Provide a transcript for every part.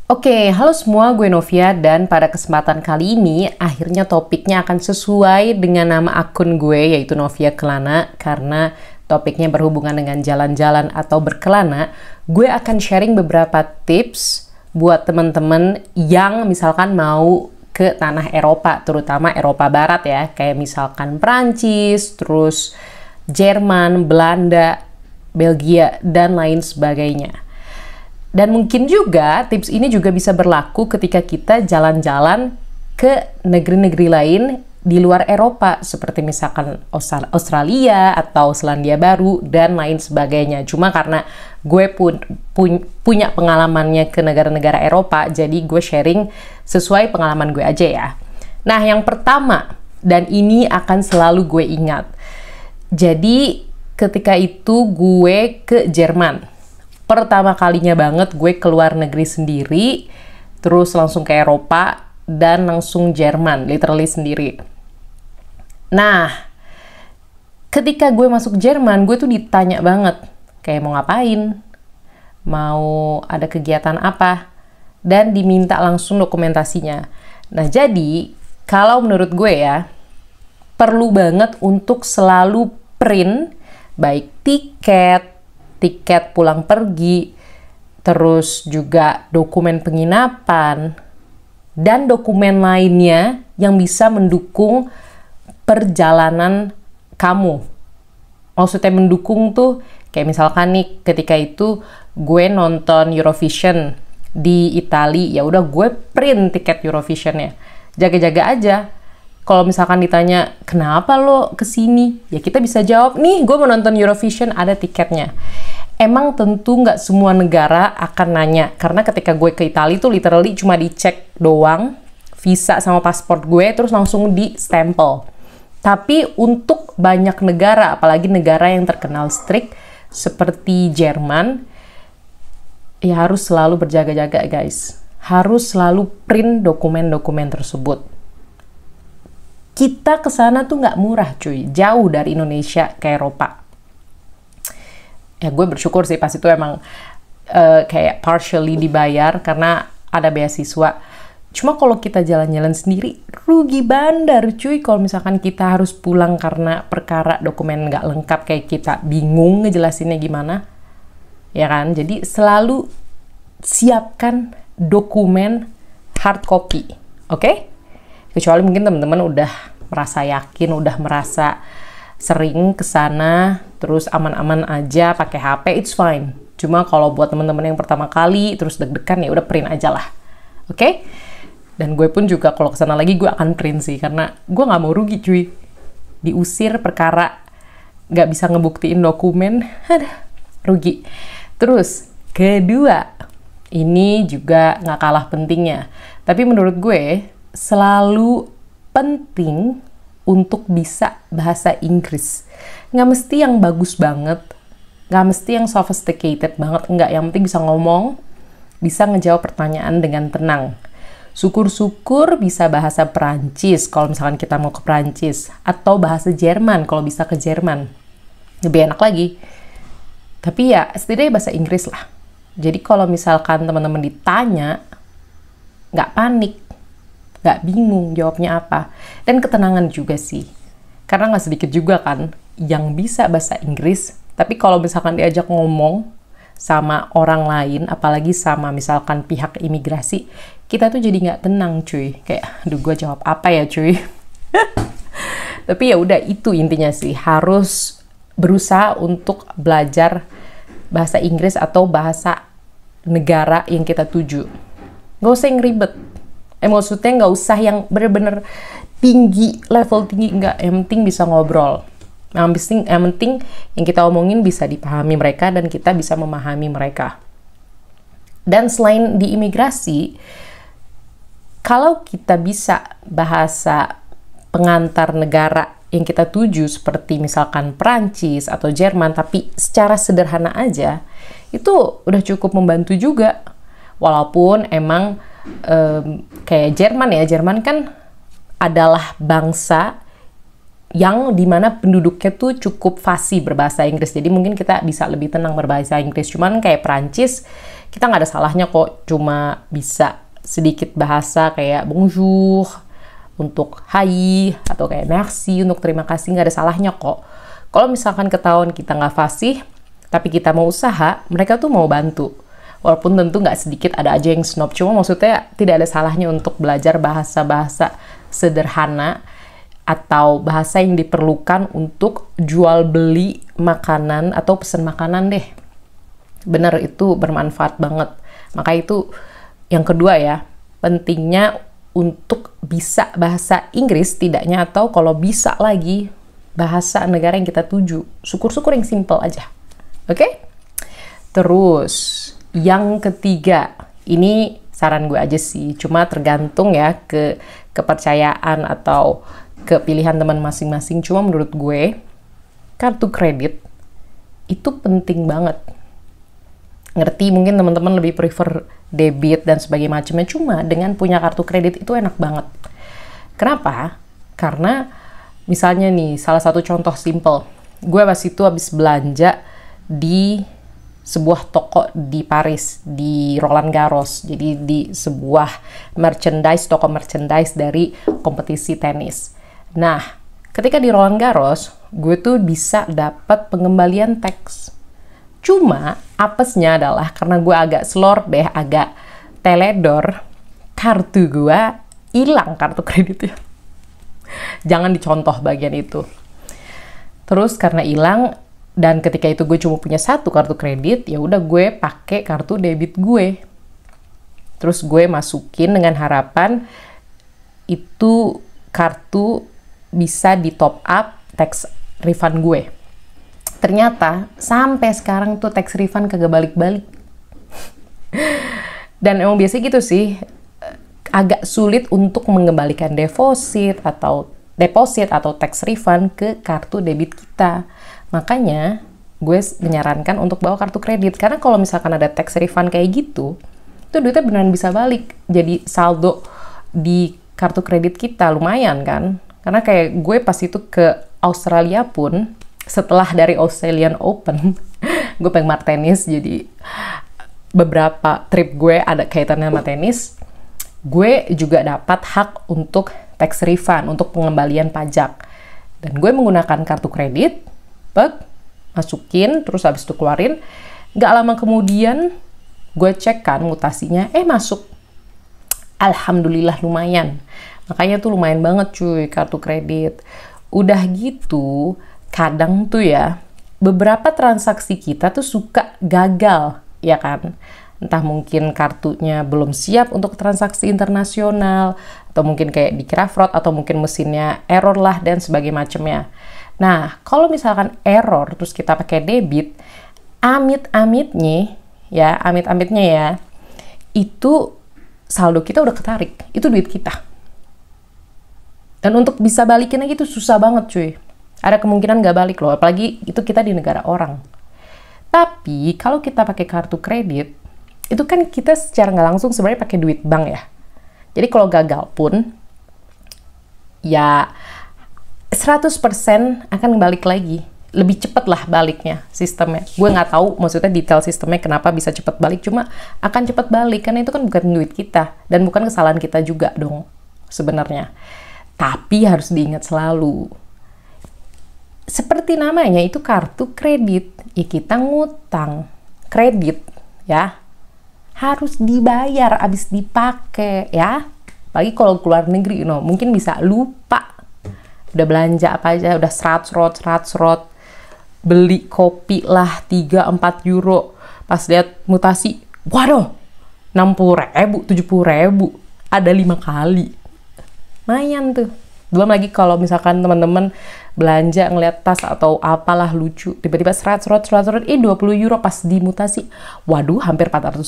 Oke, halo semua, gue Novia dan pada kesempatan kali ini akhirnya topiknya akan sesuai dengan nama akun gue yaitu Novia Kelana karena topiknya berhubungan dengan jalan-jalan atau berkelana. Gue akan sharing beberapa tips buat teman-teman yang misalkan mau ke tanah Eropa, terutama Eropa Barat ya, kayak misalkan Prancis, terus Jerman, Belanda, Belgia, dan lain sebagainya. Dan mungkin juga tips ini juga bisa berlaku ketika kita jalan-jalan ke negeri-negeri lain di luar Eropa, seperti misalkan Australia atau Selandia Baru dan lain sebagainya. Cuma karena gue punya pengalamannya ke negara-negara Eropa, jadi gue sharing sesuai pengalaman gue aja ya. Nah, yang pertama, dan ini akan selalu gue ingat. Jadi, ketika itu gue ke Jerman. Pertama kalinya banget gue keluar negeri sendiri, terus langsung ke Eropa, dan langsung Jerman, literally sendiri. Nah, ketika gue masuk Jerman, gue tuh ditanya banget, kayak mau ngapain, mau ada kegiatan apa, dan diminta langsung dokumentasinya. Nah, jadi, kalau menurut gue ya, perlu banget untuk selalu print, baik tiket pulang pergi, terus juga dokumen penginapan, dan dokumen lainnya yang bisa mendukung perjalanan kamu. Maksudnya mendukung tuh, kayak misalkan nih, ketika itu gue nonton Eurovision di Italia, ya udah gue print tiket Eurovisionnya. Jaga-jaga aja. Kalau misalkan ditanya, kenapa lo kesini? Ya kita bisa jawab, nih gue mau nonton Eurovision, ada tiketnya. Emang tentu nggak semua negara akan nanya, karena ketika gue ke Italia tuh literally cuma dicek doang, visa sama paspor gue, terus langsung di stempel. Tapi untuk banyak negara, apalagi negara yang terkenal strict, seperti Jerman, ya harus selalu berjaga-jaga guys. Harus selalu print dokumen-dokumen tersebut. Kita kesana tuh nggak murah cuy, jauh dari Indonesia ke Eropa. Ya gue bersyukur sih pas itu emang kayak partially dibayar karena ada beasiswa. Cuma kalau kita jalan-jalan sendiri, rugi bandar cuy kalau misalkan kita harus pulang karena perkara dokumen nggak lengkap, kayak kita bingung ngejelasinnya gimana. Ya kan, jadi selalu siapkan dokumen hard copy, oke? Kecuali mungkin teman-teman udah merasa yakin, udah merasa sering kesana, terus aman-aman aja pakai HP, it's fine. Cuma kalau buat teman-teman yang pertama kali, terus deg-degan, ya udah print aja lah. Oke? Dan gue pun juga kalau kesana lagi, gue akan print sih. Karena gue nggak mau rugi cuy. Diusir perkara nggak bisa ngebuktiin dokumen, aduh, rugi. Terus, kedua, ini juga nggak kalah pentingnya. Tapi menurut gue, selalu penting untuk bisa bahasa Inggris. Nggak mesti yang bagus banget, nggak mesti yang sophisticated banget, nggak. Yang penting bisa ngomong, bisa ngejawab pertanyaan dengan tenang. Syukur-syukur bisa bahasa Perancis kalau misalkan kita mau ke Perancis, atau bahasa Jerman kalau bisa ke Jerman. Lebih enak lagi. Tapi ya, setidaknya bahasa Inggris lah. Jadi kalau misalkan teman-teman ditanya, nggak panik, nggak bingung jawabnya apa, dan ketenangan juga sih, karena nggak sedikit juga kan yang bisa bahasa Inggris, tapi kalau misalkan diajak ngomong sama orang lain, apalagi sama misalkan pihak imigrasi, kita tuh jadi nggak tenang cuy, kayak aduh gue jawab apa ya cuy. Tapi ya udah, itu intinya sih, harus berusaha untuk belajar bahasa Inggris atau bahasa negara yang kita tuju. Nggak usah yang ribet. Maksudnya nggak usah yang bener-bener tinggi, level tinggi, nggak. Yang penting bisa ngobrol. Yang penting yang kita omongin bisa dipahami mereka dan kita bisa memahami mereka. Dan selain di imigrasi, kalau kita bisa bahasa pengantar negara yang kita tuju seperti misalkan Prancis atau Jerman, tapi secara sederhana aja, itu udah cukup membantu juga. Walaupun emang kayak Jerman ya, Jerman kan adalah bangsa yang dimana penduduknya tuh cukup fasih berbahasa Inggris, jadi mungkin kita bisa lebih tenang berbahasa Inggris. Cuman kayak Prancis, kita nggak ada salahnya kok cuma bisa sedikit bahasa kayak bonjour untuk hai, atau kayak merci untuk terima kasih, nggak ada salahnya kok. Kalau misalkan ketahuan kita nggak fasih, tapi kita mau usaha, mereka tuh mau bantu. Walaupun tentu nggak sedikit ada aja yang snob, cuma maksudnya tidak ada salahnya untuk belajar bahasa-bahasa sederhana atau bahasa yang diperlukan untuk jual beli makanan atau pesan makanan deh. Bener, itu bermanfaat banget. Maka itu yang kedua ya, pentingnya untuk bisa bahasa Inggris tidaknya, atau kalau bisa lagi bahasa negara yang kita tuju. Syukur-syukur yang simple aja. Oke? Terus, yang ketiga, ini saran gue aja sih, cuma tergantung ya ke kepercayaan atau ke pilihan teman masing-masing. Cuma menurut gue, kartu kredit itu penting banget. Ngerti, mungkin teman-teman lebih prefer debit dan sebagainya macamnya, cuma dengan punya kartu kredit itu enak banget. Kenapa? Karena misalnya nih, salah satu contoh simple, gue pas itu habis belanja di sebuah toko di Paris, di Roland Garros. Jadi di sebuah toko merchandise dari kompetisi tenis. Nah, ketika di Roland Garros, gue tuh bisa dapat pengembalian tax. Cuma, apesnya adalah karena gue agak slor deh, agak teledor, kartu gue hilang, kartu kreditnya. Jangan dicontoh bagian itu. Terus karena hilang, dan ketika itu gue cuma punya satu kartu kredit, ya udah gue pakai kartu debit gue. Terus gue masukin dengan harapan itu kartu bisa di top up tax refund gue. Ternyata sampai sekarang tuh tax refund kagak balik-balik. Dan emang biasa gitu sih, agak sulit untuk mengembalikan deposit atau tax refund ke kartu debit kita. Makanya gue menyarankan untuk bawa kartu kredit, karena kalau misalkan ada tax refund kayak gitu, itu duitnya beneran bisa balik. Jadi saldo di kartu kredit kita lumayan kan. Karena kayak gue pas itu ke Australia pun, setelah dari Australian Open, gue penggemar tenis, jadi beberapa trip gue ada kaitannya sama tenis. Gue juga dapat hak untuk tax refund, untuk pengembalian pajak. Dan gue menggunakan kartu kredit, masukin, terus habis itu keluarin. Gak lama kemudian, gue cek kan mutasinya, masuk. Alhamdulillah lumayan. Makanya tuh lumayan banget cuy, kartu kredit. Udah gitu, kadang tuh ya, beberapa transaksi kita tuh suka gagal, ya kan? Entah mungkin kartunya belum siap untuk transaksi internasional, atau mungkin kayak dikira fraud, atau mungkin mesinnya error lah, dan sebagainya macamnya. Nah, kalau misalkan error, terus kita pakai debit, amit-amitnya ya, itu saldo kita udah ketarik, itu duit kita. Dan untuk bisa balikin lagi itu susah banget cuy. Ada kemungkinan nggak balik loh, apalagi itu kita di negara orang. Tapi, kalau kita pakai kartu kredit, itu kan kita secara nggak langsung sebenarnya pakai duit bank ya. Jadi kalau gagal pun, ya 100% akan balik lagi. Lebih cepet lah baliknya sistemnya. Gue nggak tahu maksudnya detail sistemnya kenapa bisa cepet balik, cuma akan cepet balik karena itu kan bukan duit kita dan bukan kesalahan kita juga dong sebenarnya. Tapi harus diingat selalu, seperti namanya itu kartu kredit, ya kita ngutang kredit ya, harus dibayar abis dipakai ya. Apalagi kalau keluar negeri, mungkin bisa lupa udah belanja apa aja, udah serat, beli kopi lah 3-4 euro, pas lihat mutasi, waduh 60.000, 70.000, ada 5 kali. Lumayan tuh. Belum lagi kalau misalkan teman-teman belanja ngeliat tas atau apalah lucu, tiba-tiba serat, 20 euro pas dimutasi, waduh hampir 400.000.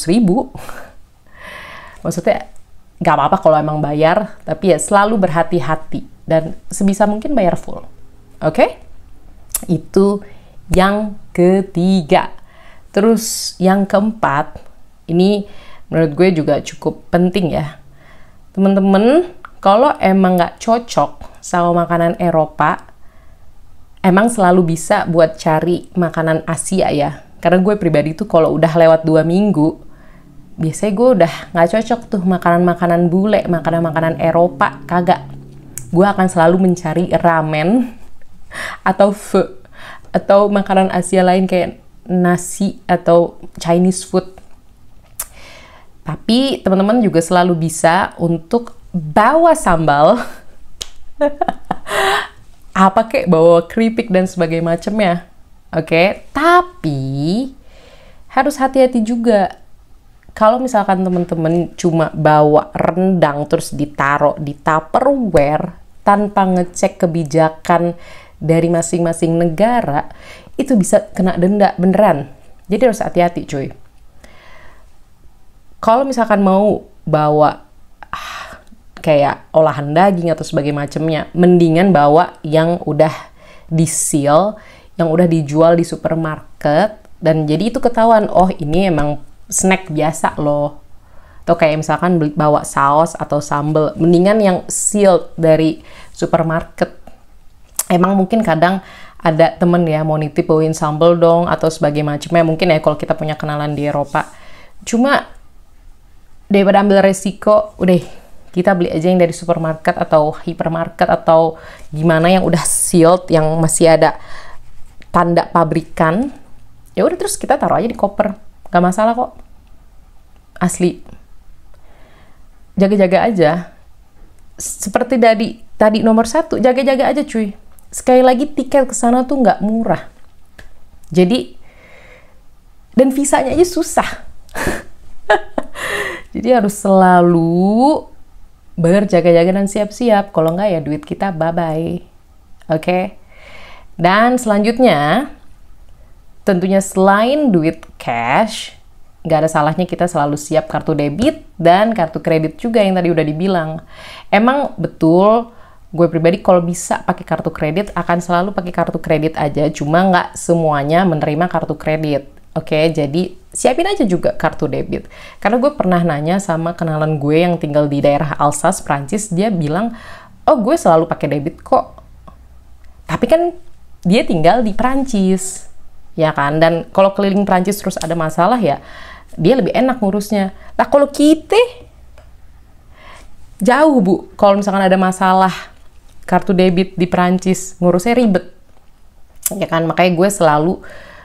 Maksudnya gak apa-apa kalau emang bayar, tapi ya selalu berhati-hati dan sebisa mungkin bayar full. Oke? Itu yang ketiga. Terus yang keempat, ini menurut gue juga cukup penting ya. Temen-temen, kalau emang nggak cocok sama makanan Eropa, emang selalu bisa buat cari makanan Asia ya. Karena gue pribadi tuh kalau udah lewat 2 minggu, biasanya gue udah nggak cocok tuh makanan-makanan bule, makanan-makanan Eropa, kagak. Gue akan selalu mencari ramen atau pho atau makanan Asia lain kayak nasi atau Chinese food. Tapi teman-teman juga selalu bisa untuk bawa sambal apa kek, bawa keripik dan sebagainya macamnya. Oke, tapi harus hati-hati juga. Kalau misalkan teman-teman cuma bawa rendang terus ditaruh di Tupperware tanpa ngecek kebijakan dari masing-masing negara, itu bisa kena denda beneran. Jadi harus hati-hati cuy. Kalau misalkan mau bawa kayak olahan daging atau sebagainya macamnya, mendingan bawa yang udah di-seal, yang udah dijual di supermarket, dan jadi itu ketahuan, oh ini emang snack biasa loh. Atau kayak misalkan bawa saus atau sambal, mendingan yang sealed dari supermarket. Emang mungkin kadang ada temen ya mau nitip bawain sambal dong atau sebagainya macamnya, mungkin ya kalau kita punya kenalan di Eropa. Cuma daripada ambil resiko, udah kita beli aja yang dari supermarket atau hypermarket atau gimana yang udah sealed, yang masih ada tanda pabrikan. Ya udah, terus kita taruh aja di koper, gak masalah kok. Asli, jaga-jaga aja. Seperti tadi nomor 1, jaga-jaga aja cuy. Sekali lagi, tiket ke sana tuh nggak murah. Jadi, dan visanya aja susah. Jadi harus selalu berjaga-jaga dan siap-siap. Kalau nggak ya duit kita bye-bye. Oke? Dan selanjutnya, tentunya selain duit cash, nggak ada salahnya kita selalu siap kartu debit dan kartu kredit juga yang tadi udah dibilang. Emang betul, gue pribadi kalau bisa pakai kartu kredit akan selalu pakai kartu kredit aja, cuma nggak semuanya menerima kartu kredit. Oke, jadi siapin aja juga kartu debit. Karena gue pernah nanya sama kenalan gue yang tinggal di daerah Alsace, Prancis, dia bilang, oh gue selalu pakai debit kok. Tapi kan dia tinggal di Prancis, ya kan? Dan kalau keliling Prancis terus ada masalah ya, dia lebih enak ngurusnya. Nah kalau kita jauh bu, kalau misalkan ada masalah kartu debit di Prancis, ngurusnya ribet. Ya kan, makanya gue selalu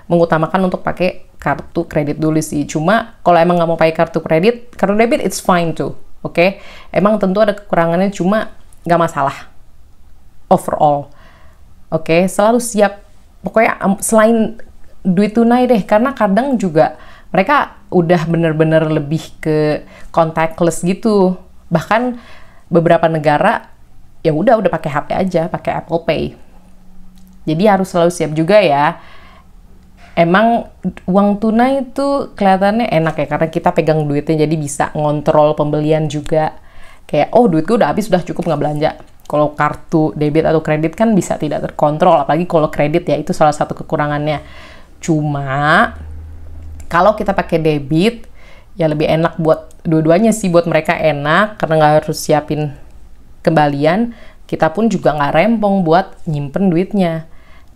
mengutamakan untuk pakai kartu kredit dulu sih. Cuma kalau emang nggak mau pakai kartu kredit, kartu debit it's fine tuh. Oke? Emang tentu ada kekurangannya, cuma nggak masalah. Overall. Oke? Selalu siap. Pokoknya selain duit tunai deh, karena kadang juga mereka udah bener-bener lebih ke contactless gitu. Bahkan beberapa negara ya udah pakai HP aja, pakai Apple Pay. Jadi harus selalu siap juga ya. Emang uang tunai itu kelihatannya enak ya, karena kita pegang duitnya, jadi bisa ngontrol pembelian juga. Kayak, oh duit gue udah habis, udah cukup nggak belanja. Kalau kartu debit atau kredit kan bisa tidak terkontrol, apalagi kalau kredit ya, itu salah satu kekurangannya. Cuma, kalau kita pakai debit, ya lebih enak buat dua-duanya sih, buat mereka enak, karena nggak harus siapin kembalian, kita pun juga nggak rempong buat nyimpen duitnya.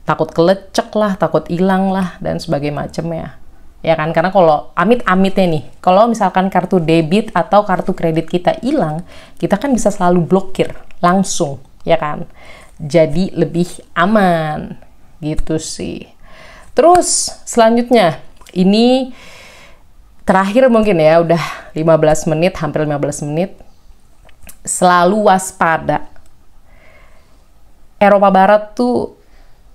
Takut kelecek lah, takut hilang lah, dan sebagainya macamnya. Ya kan, karena kalau amit-amitnya nih, kalau misalkan kartu debit atau kartu kredit kita hilang, kita kan bisa selalu blokir langsung, ya kan? Jadi lebih aman, gitu sih. Terus, selanjutnya, ini terakhir mungkin ya, udah 15 menit, hampir 15 menit, selalu waspada. Eropa Barat tuh,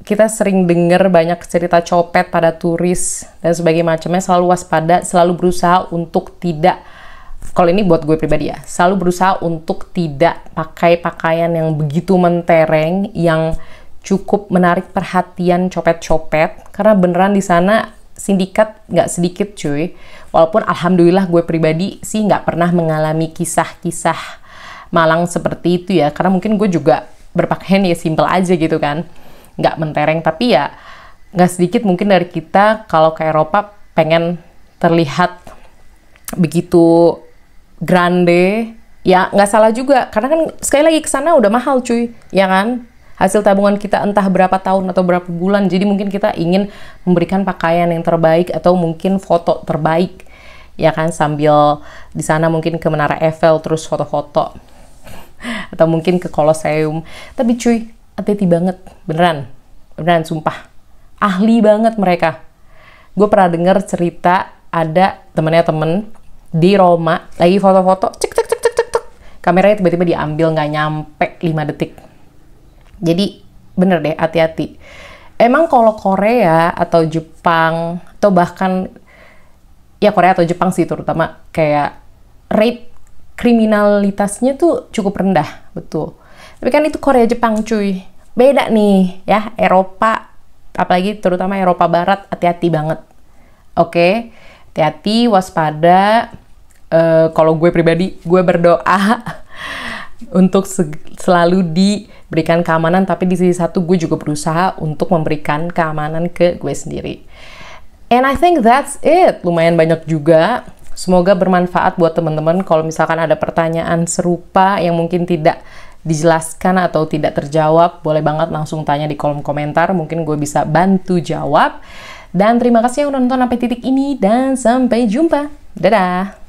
kita sering dengar banyak cerita copet pada turis dan sebagainya macamnya, selalu waspada, selalu berusaha untuk tidak, kalau ini buat gue pribadi ya, selalu berusaha untuk tidak pakai pakaian yang begitu mentereng, yang cukup menarik perhatian copet-copet, karena beneran di sana sindikat nggak sedikit cuy. Walaupun alhamdulillah gue pribadi sih nggak pernah mengalami kisah-kisah malang seperti itu ya, karena mungkin gue juga berpakaian ya simple aja gitu kan, nggak mentereng. Tapi ya nggak sedikit mungkin dari kita kalau ke Eropa pengen terlihat begitu grande, ya nggak salah juga, karena kan sekali lagi kesana udah mahal cuy, ya kan, hasil tabungan kita entah berapa tahun atau berapa bulan, jadi mungkin kita ingin memberikan pakaian yang terbaik atau mungkin foto terbaik, ya kan, sambil di sana mungkin ke Menara Eiffel terus foto-foto atau mungkin ke Colosseum. Tapi cuy, hati-hati banget, beneran sumpah, ahli banget mereka. Gue pernah denger cerita ada temennya temen di Roma lagi foto-foto, cek cek cek cek cek cek, kameranya tiba-tiba diambil nggak nyampe 5 detik. Jadi bener deh, hati-hati. Emang kalau Korea atau Jepang atau bahkan ya Korea atau Jepang sih terutama, kayak rate kriminalitasnya tuh cukup rendah, betul. Tapi kan itu Korea Jepang cuy, beda nih ya, Eropa, apalagi terutama Eropa Barat, hati-hati banget. Oke, hati-hati, waspada. Kalau gue pribadi, gue berdoa untuk selalu diberikan keamanan, tapi di sisi satu gue juga berusaha untuk memberikan keamanan ke gue sendiri. And I think that's it. Lumayan banyak juga. Semoga bermanfaat buat teman-teman. Kalau misalkan ada pertanyaan serupa yang mungkin tidak dijelaskan atau tidak terjawab, boleh banget langsung tanya di kolom komentar. Mungkin gue bisa bantu jawab. Dan terima kasih yang udah nonton sampai titik ini, dan sampai jumpa. Dadah!